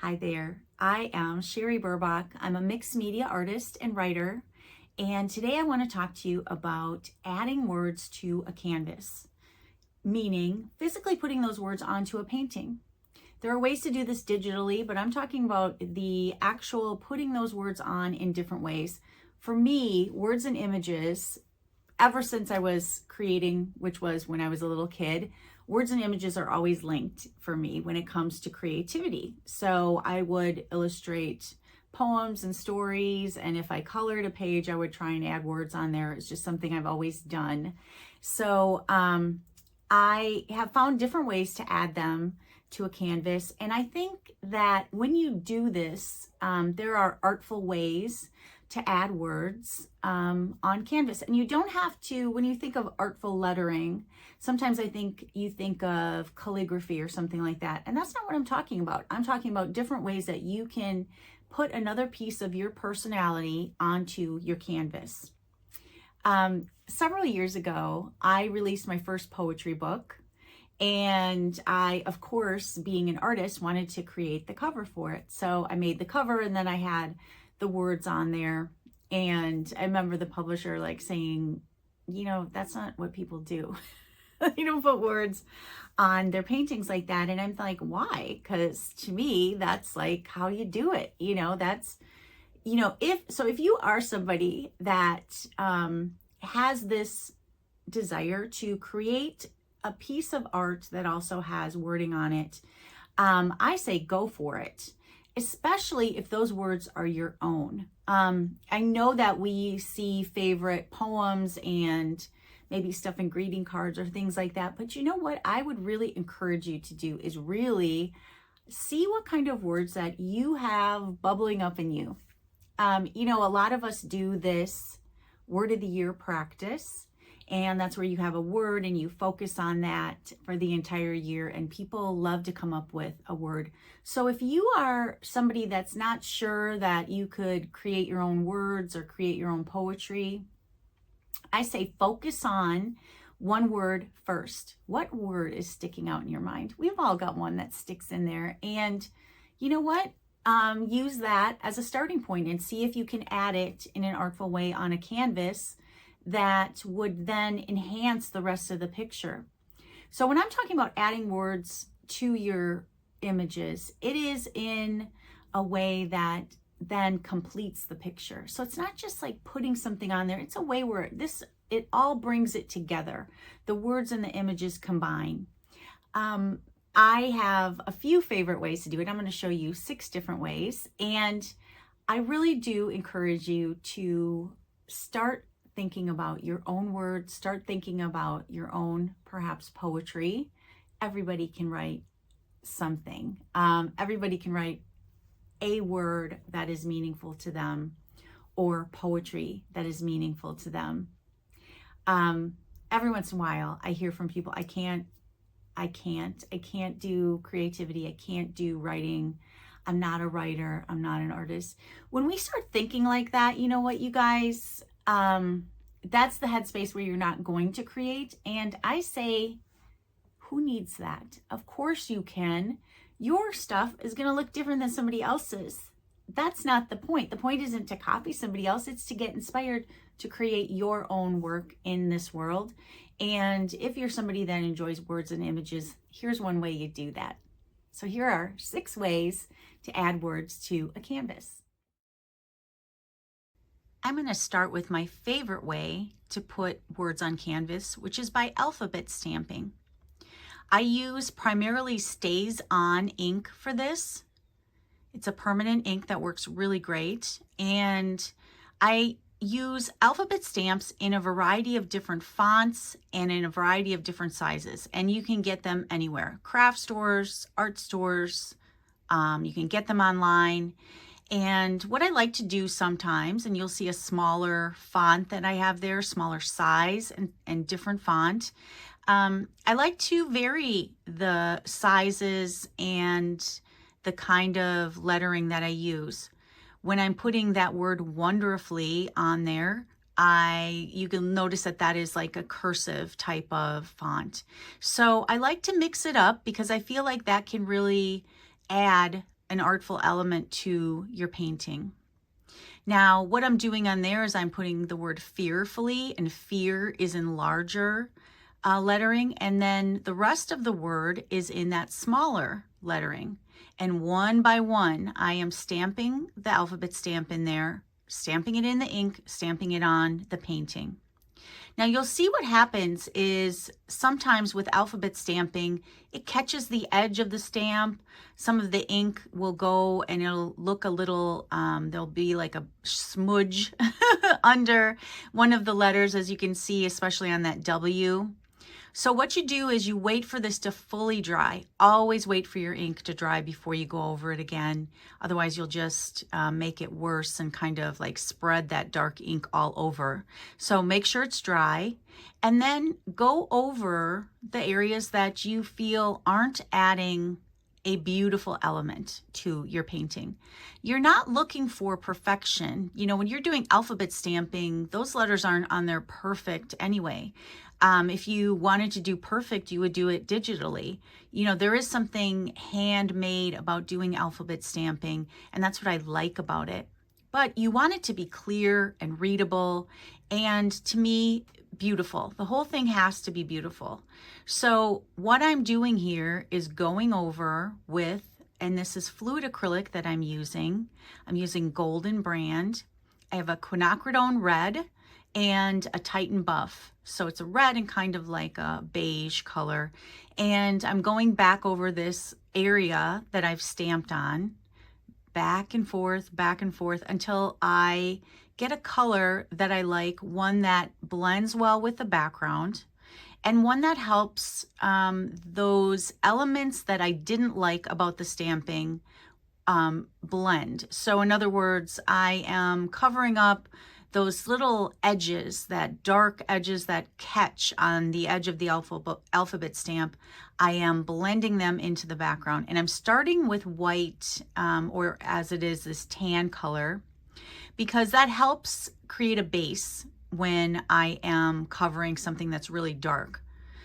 Hi there, I am Cherie Burbach. I'm a mixed media artist and writer, and today I want to talk to you about adding words to a canvas, meaning physically putting those words onto a painting. There are ways to do this digitally, but I'm talking about the actual putting those words on in different ways. For me, words and images, ever since I was creating, which was when I was a little kid, words and images are always linked for me when it comes to creativity. So I would illustrate poems and stories, and if I colored a page, I would try and add words on there. It's just something I've always done. So I have found different ways to add them to a canvas, and I think that when you do this, there are artful ways to add words on canvas. And you don't have to, when you think of artful lettering, sometimes I think you think of calligraphy or something like that. And that's not what I'm talking about. I'm talking about different ways that you can put another piece of your personality onto your canvas. Several years ago, I released my first poetry book. And I, of course, being an artist, wanted to create the cover for it. So I made the cover, and then I had the words on there. And I remember the publisher like saying, you know, that's not what people do. They don't put words on their paintings like that. And I'm like, why? Because to me, that's like how you do it. You know, that's, you know, if you are somebody that has this desire to create a piece of art that also has wording on it, I say go for it, especially if those words are your own. I know that we see favorite poems and maybe stuff in greeting cards or things like that, but you know what I would really encourage you to do is really see what kind of words that you have bubbling up in you. You know, a lot of us do this word of the year practice, and that's where you have a word and you focus on that for the entire year, and people love to come up with a word. So if you are somebody that's not sure that you could create your own words or create your own poetry, I say focus on one word first. What word is sticking out in your mind? We've all got one that sticks in there, and you know what? Use that as a starting point and see if you can add it in an artful way on a canvas that would then enhance the rest of the picture. So when I'm talking about adding words to your images, it is in a way that then completes the picture. So it's not just like putting something on there. It's a way where it all brings it together. The words and the images combine. I have a few favorite ways to do it. I'm going to show you 6 different ways. And I really do encourage you to start thinking about your own words, start thinking about your own, perhaps, poetry. Everybody can write something. Everybody can write a word that is meaningful to them, or poetry that is meaningful to them. Every once in a while, I hear from people, I can't do creativity. I can't do writing. I'm not a writer. I'm not an artist. When we start thinking like that, you know what, you guys, that's the headspace where you're not going to create. And I say, who needs that? Of course you can. Your stuff is going to look different than somebody else's. That's not the point. The point isn't to copy somebody else. It's to get inspired to create your own work in this world. And if you're somebody that enjoys words and images, here's one way you do that. So here are 6 ways to add words to a canvas. I'm going to start with my favorite way to put words on canvas, which is by alphabet stamping. I use primarily Stays On ink for this. It's a permanent ink that works really great. And I use alphabet stamps in a variety of different fonts and in a variety of different sizes. And you can get them anywhere. Craft stores, art stores, you can get them online. And what I like to do sometimes, and you'll see a smaller font that I have there, smaller size and different font. I like to vary the sizes and the kind of lettering that I use. When I'm putting that word wonderfully on there, you can notice that that is like a cursive type of font. So I like to mix it up because I feel like that can really add an artful element to your painting. Now, what I'm doing on there is I'm putting the word fearfully, and fear is in larger lettering, and then the rest of the word is in that smaller lettering. And one by one, I am stamping the alphabet stamp in there, stamping it in the ink, stamping it on the painting. Now you'll see what happens is sometimes with alphabet stamping, it catches the edge of the stamp. Some of the ink will go and it'll look a little, there'll be like a smudge under one of the letters, as you can see, especially on that W. So what you do is you wait for this to fully dry. Always wait for your ink to dry before you go over it again. Otherwise, you'll just make it worse and kind of like spread that dark ink all over. So make sure it's dry, and then go over the areas that you feel aren't adding a beautiful element to your painting. You're not looking for perfection. You know, when you're doing alphabet stamping, those letters aren't on there perfect anyway. If you wanted to do perfect, you would do it digitally. You know, there is something handmade about doing alphabet stamping, and that's what I like about it. But you want it to be clear and readable, and to me, beautiful. The whole thing has to be beautiful. So what I'm doing here is going over with, and this is fluid acrylic that I'm using Golden brand. I have a quinacridone red and a Titan buff. So it's a red and kind of like a beige color. And I'm going back over this area that I've stamped on, back and forth until I get a color that I like, one that blends well with the background and one that helps those elements that I didn't like about the stamping blend. So in other words, I am covering up those little edges, that dark edges that catch on the edge of the alphabet stamp. I am blending them into the background, and I'm starting with white, or as it is, this tan color, because that helps create a base when I am covering something that's really dark.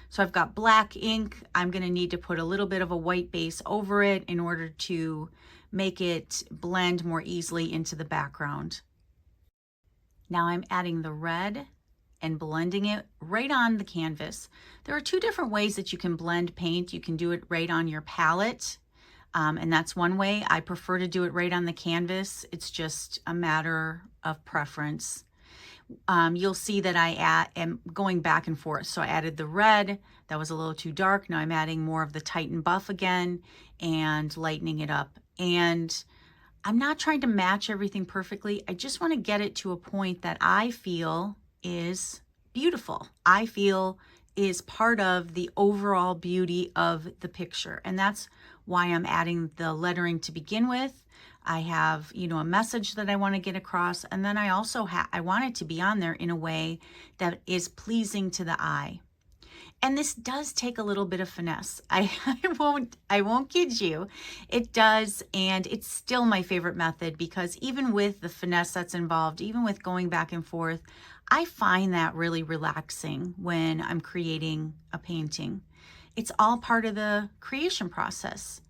So I've got black ink. I'm going to need to put a little bit of a white base over it in order to make it blend more easily into the background. Now I'm adding the red and blending it right on the canvas. There are two different ways that you can blend paint. You can do it right on your palette, and that's one way. I prefer to do it right on the canvas. It's just a matter of preference. You'll see that I am going back and forth. So I added the red, that was a little too dark. Now I'm adding more of the Titan buff again and lightening it up. And I'm not trying to match everything perfectly. I just want to get it to a point that I feel is beautiful. I feel is part of the overall beauty of the picture. And that's why I'm adding the lettering to begin with. I have, you know, a message that I want to get across. And then I also I want it to be on there in a way that is pleasing to the eye. And this does take a little bit of finesse. I won't kid you. It does, and it's still my favorite method, because even with the finesse that's involved, even with going back and forth, I find that really relaxing when I'm creating a painting. It's all part of the creation process.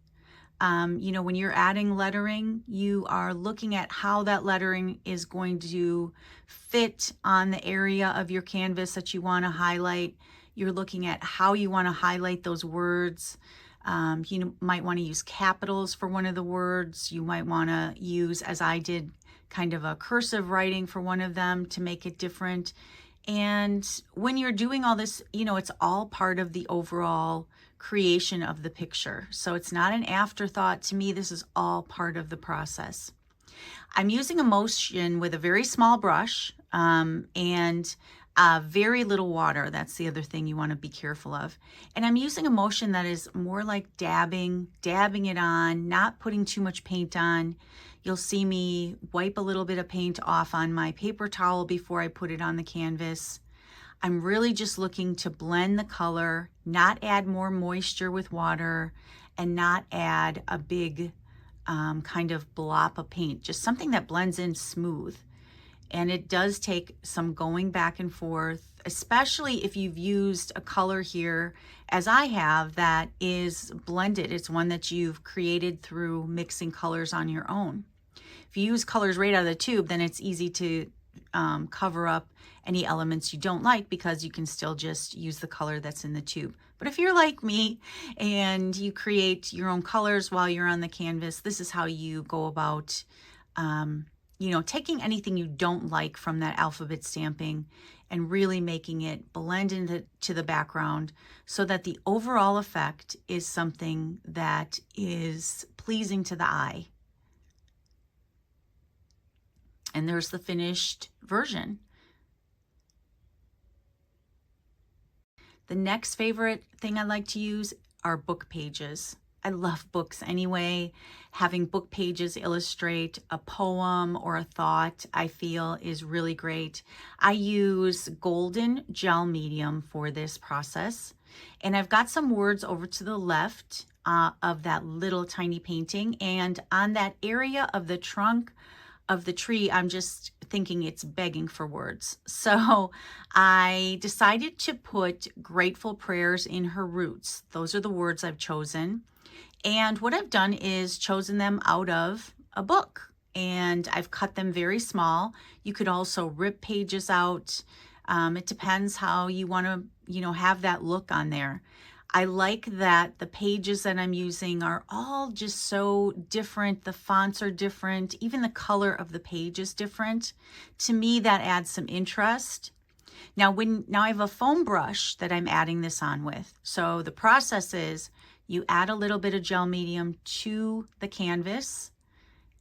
You know, when you're adding lettering, you are looking at how that lettering is going to fit on the area of your canvas that you want to highlight. You're looking at how you want to highlight those words. You might want to use capitals for one of the words. You might want to use, as I did, kind of a cursive writing for one of them to make it different. And when you're doing all this, you know, it's all part of the overall creation of the picture. So it's not an afterthought to me. This is all part of the process. I'm using emulsion with a very small brush and very little water. That's the other thing you want to be careful of. And I'm using a motion that is more like dabbing it on, not putting too much paint on. You'll see me wipe a little bit of paint off on my paper towel before I put it on the canvas. I'm really just looking to blend the color, not add more moisture with water, and not add a big kind of blob of paint, just something that blends in smooth. And it does take some going back and forth, especially if you've used a color here, as I have, that is blended. It's one that you've created through mixing colors on your own. If you use colors right out of the tube, then it's easy to cover up any elements you don't like, because you can still just use the color that's in the tube. But if you're like me and you create your own colors while you're on the canvas, this is how you go about taking anything you don't like from that alphabet stamping and really making it blend into the background so that the overall effect is something that is pleasing to the eye. And there's the finished version. The next favorite thing I like to use are book pages. I love books anyway. Having book pages illustrate a poem or a thought, I feel, is really great. I use golden gel medium for this process. And I've got some words over to the left of that little tiny painting. And on that area of the trunk of the tree, I'm just thinking it's begging for words. So I decided to put grateful prayers in her roots. Those are the words I've chosen. And what I've done is chosen them out of a book, and I've cut them very small. You could also rip pages out. It depends how you want to, have that look on there. I like that the pages that I'm using are all just so different. The fonts are different. Even the color of the page is different. To me, that adds some interest. Now I have a foam brush that I'm adding this on with. So the process is you add a little bit of gel medium to the canvas,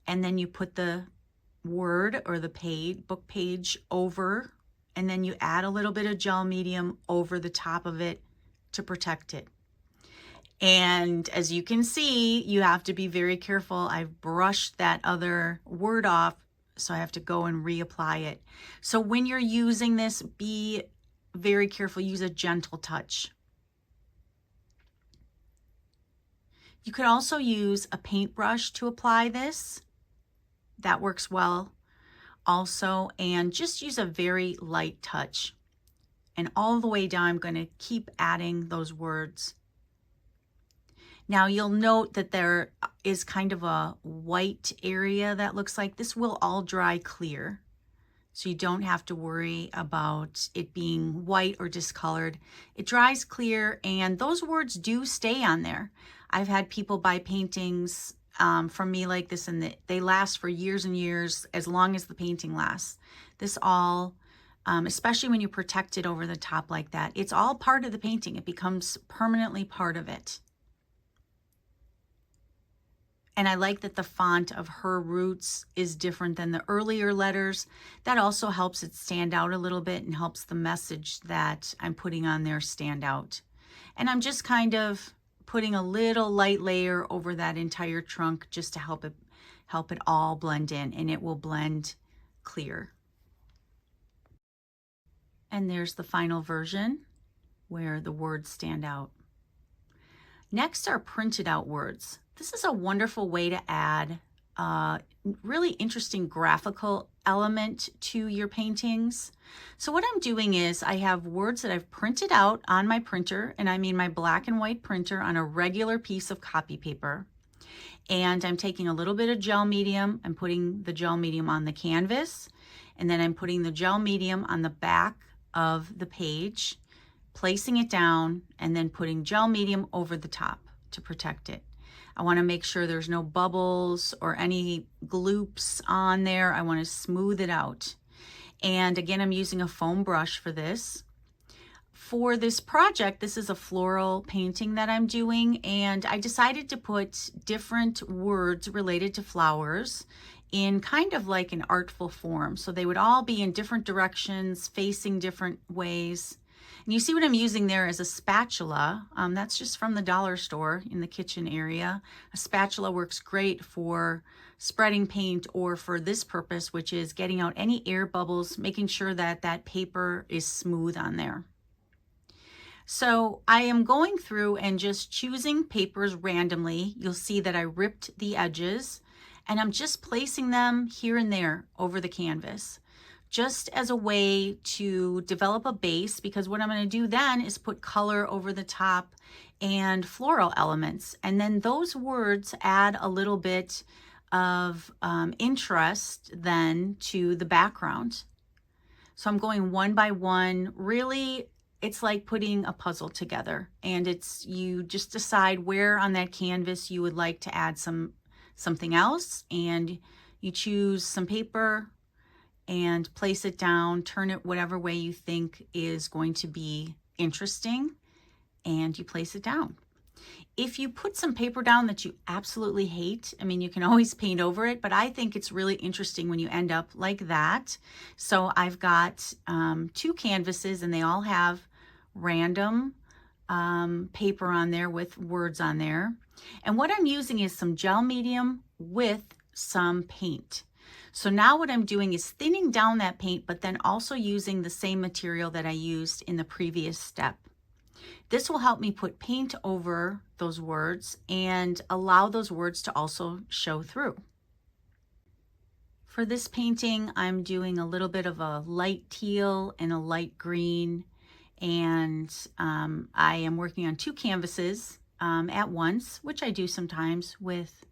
and then you put the word or the book page over, and then you add a little bit of gel medium over the top of it to protect it. And as you can see, you have to be very careful. I've brushed that other word off, so I have to go and reapply it. So when you're using this, be very careful. Use a gentle touch. You could also use a paintbrush to apply this. That works well also. And just use a very light touch. And all the way down, I'm going to keep adding those words. Now you'll note that there is kind of a white area that looks like this will all dry clear. So you don't have to worry about it being white or discolored. It dries clear, and those words do stay on there. I've had people buy paintings from me like this, and they last for years and years, as long as the painting lasts. This all, especially when you protect it over the top like that, it's all part of the painting. It becomes permanently part of it. And I like that the font of her roots is different than the earlier letters. That also helps it stand out a little bit and helps the message that I'm putting on there stand out. And I'm just kind of putting a little light layer over that entire trunk just to help it all blend in, and it will blend clear. And there's the final version where the words stand out. Next are printed out words. This is a wonderful way to add a really interesting graphical element to your paintings. So what I'm doing is I have words that I've printed out on my printer, and I mean my black and white printer, on a regular piece of copy paper. And I'm taking a little bit of gel medium. I'm putting the gel medium on the canvas, and then I'm putting the gel medium on the back of the page, placing it down, and then putting gel medium over the top to protect it. I want to make sure there's no bubbles or any gloops on there. I want to smooth it out. And again, I'm using a foam brush for this. For this project, this is a floral painting that I'm doing, and I decided to put different words related to flowers in kind of like an artful form. So they would all be in different directions, facing different ways. And you see what I'm using there is a spatula. That's just from the dollar store in the kitchen area. A spatula works great for spreading paint or for this purpose, which is getting out any air bubbles, making sure that that paper is smooth on there. So I am going through and just choosing papers randomly. You'll see that I ripped the edges, and I'm just placing them here and there over the canvas. just as a way to develop a base, because what I'm going to do then is put color over the top and floral elements. And then those words add a little bit of interest then to the background. So I'm going one by one. Really, it's like putting a puzzle together, and you just decide where on that canvas you would like to add something else, and you choose some paper and place it down, turn it whatever way you think is going to be interesting, and you place it down. If you put some paper down that you absolutely hate, I mean, you can always paint over it, but I think it's really interesting when you end up like that. So I've got 2 canvases, and they all have random paper on there with words on there. And what I'm using is some gel medium with some paint. So now what I'm doing is thinning down that paint, but then also using the same material that I used in the previous step. This will help me put paint over those words and allow those words to also show through. For this painting, I'm doing a little bit of a light teal and a light green, and I am working on 2 canvases at once, which I do sometimes with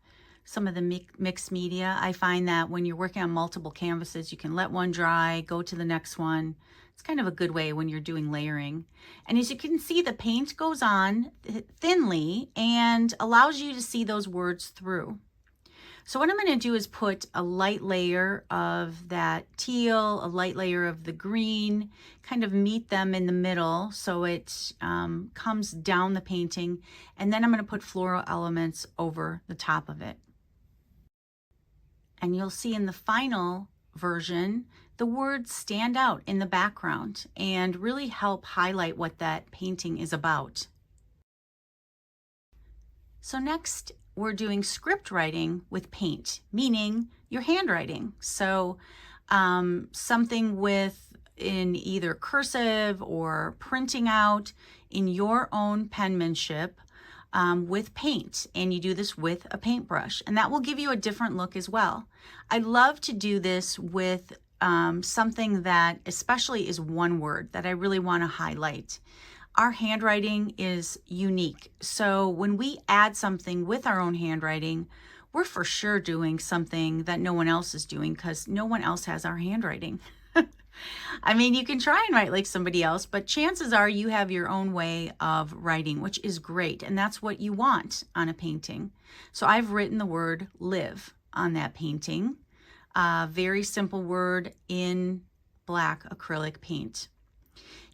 some of the mixed media. I find that when you're working on multiple canvases, you can let one dry, go to the next one. It's kind of a good way when you're doing layering. And as you can see, the paint goes on thinly and allows you to see those words through. So what I'm going to do is put a light layer of that teal, a light layer of the green, kind of meet them in the middle so it comes down the painting. And then I'm going to put floral elements over the top of it. And you'll see in the final version, the words stand out in the background and really help highlight what that painting is about. So next, we're doing script writing with paint, meaning your handwriting. So something in either cursive or printing out in your own penmanship with paint, and you do this with a paintbrush, and that will give you a different look as well. I love to do this with something that especially is one word that I really want to highlight. Our handwriting is unique, so when we add something with our own handwriting, we're for sure doing something that no one else is doing, because no one else has our handwriting. I mean, you can try and write like somebody else, but chances are you have your own way of writing, which is great. And that's what you want on a painting. So I've written the word live on that painting. Very simple word in black acrylic paint.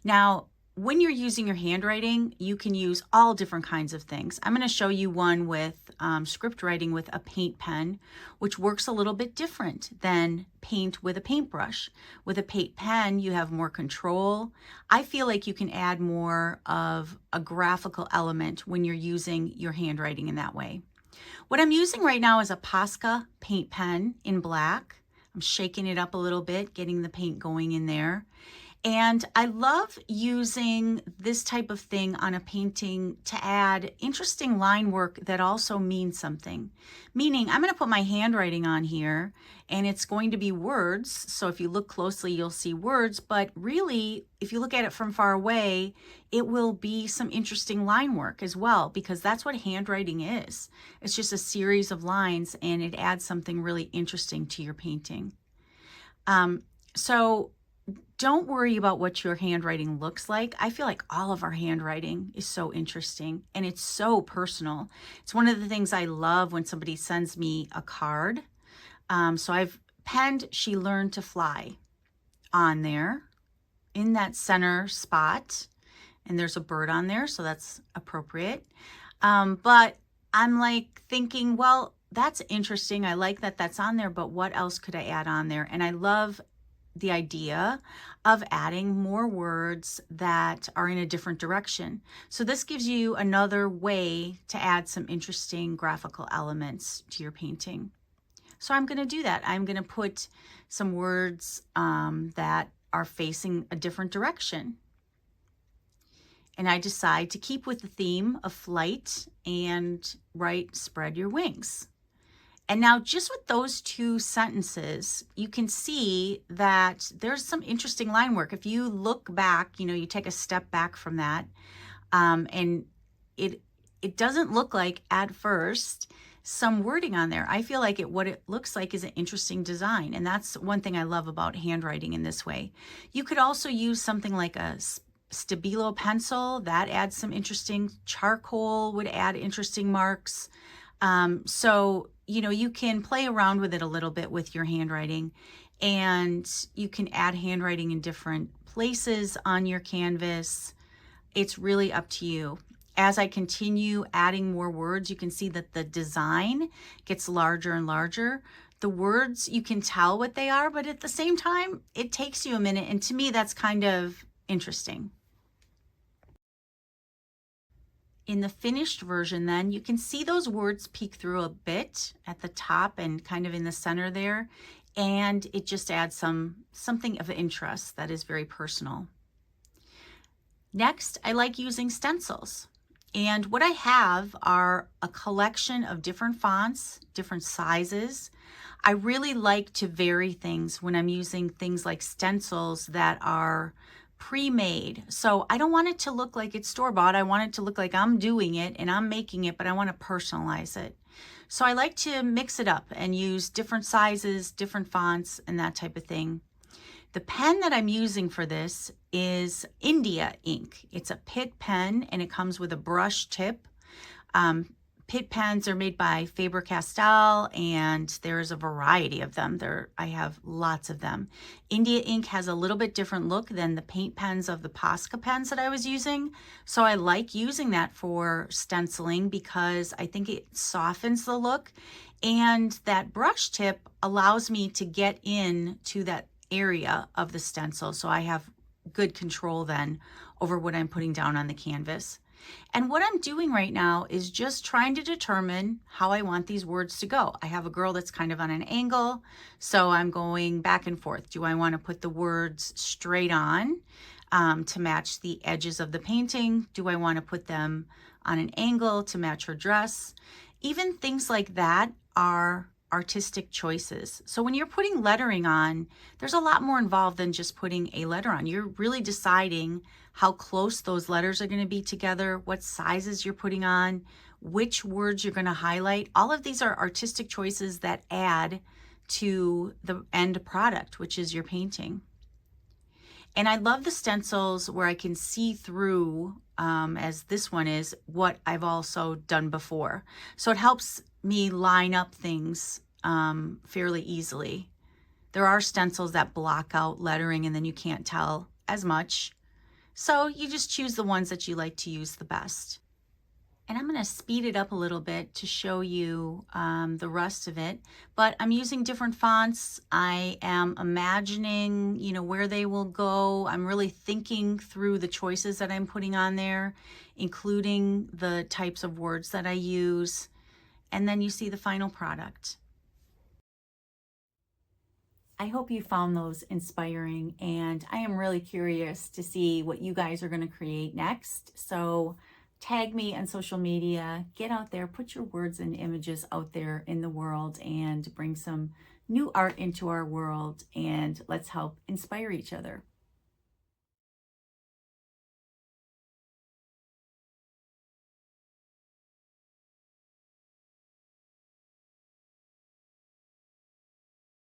Now, when you're using your handwriting, you can use all different kinds of things. I'm going to show you one with script writing with a paint pen, which works a little bit different than paint with a paintbrush. With a paint pen, you have more control. I feel like you can add more of a graphical element when you're using your handwriting in that way. What I'm using right now is a Posca paint pen in black. I'm shaking it up a little bit, getting the paint going in there. And I love using this type of thing on a painting to add interesting line work that also means something. Meaning, I'm going to put my handwriting on here, and it's going to be words. So if you look closely, you'll see words. But really, if you look at it from far away, it will be some interesting line work as well, because that's what handwriting is. It's just a series of lines, and it adds something really interesting to your painting. So don't worry about what your handwriting looks like. I feel like all of our handwriting is so interesting, and it's so personal. It's one of the things I love when somebody sends me a card. So I've penned "She Learned to Fly" on there in that center spot, and there's a bird on there, so that's appropriate. But I'm like thinking, well, that's interesting. I like that that's on there, but what else could I add on there? And I love the idea of adding more words that are in a different direction. So this gives you another way to add some interesting graphical elements to your painting. So I'm going to do that. I'm going to put some words that are facing a different direction. And I decide to keep with the theme of flight and write "spread your wings." And now just with those two sentences, you can see that there's some interesting line work. If you look back, you take a step back from that, and it doesn't look like at first some wording on there. I feel like what it looks like is an interesting design. And that's one thing I love about handwriting in this way. You could also use something like a Stabilo pencil that adds some interesting. Charcoal would add interesting marks. So, you can play around with it a little bit with your handwriting, and you can add handwriting in different places on your canvas. It's really up to you. As I continue adding more words, you can see that the design gets larger and larger. The words, you can tell what they are, but at the same time, it takes you a minute. And to me, that's kind of interesting. In the finished version, then, you can see those words peek through a bit at the top and kind of in the center there, and it just adds something of interest that is very personal. Next, I like using stencils. And what I have are a collection of different fonts, different sizes. I really like to vary things when I'm using things like stencils that are pre-made. So I don't want it to look like it's store-bought. I want it to look like I'm doing it and I'm making it, but I want to personalize it. So I like to mix it up and use different sizes, different fonts, and that type of thing. The pen that I'm using for this is India ink. It's a Pitt pen, and it comes with a brush tip. Pitt pens are made by Faber-Castell, and there's a variety of them. I have lots of them. India ink has a little bit different look than the paint pens of the Posca pens that I was using. So I like using that for stenciling because I think it softens the look, and that brush tip allows me to get into that area of the stencil. So I have good control then over what I'm putting down on the canvas. And what I'm doing right now is just trying to determine how I want these words to go. I have a girl that's kind of on an angle, so I'm going back and forth. Do I want to put the words straight on to match the edges of the painting? Do I want to put them on an angle to match her dress? Even things like that are artistic choices. So when you're putting lettering on, there's a lot more involved than just putting a letter on. You're really deciding how close those letters are going to be together, what sizes you're putting on, which words you're going to highlight. All of these are artistic choices that add to the end product, which is your painting. And I love the stencils where I can see through, as this one is, what I've also done before. So it helps me line up things fairly easily. There are stencils that block out lettering and then you can't tell as much. So you just choose the ones that you like to use the best. And I'm going to speed it up a little bit to show you the rest of it. But I'm using different fonts. I am imagining, where they will go. I'm really thinking through the choices that I'm putting on there, including the types of words that I use. And then you see the final product. I hope you found those inspiring, and I am really curious to see what you guys are going to create next. So tag me on social media, get out there, put your words and images out there in the world, and bring some new art into our world, and let's help inspire each other.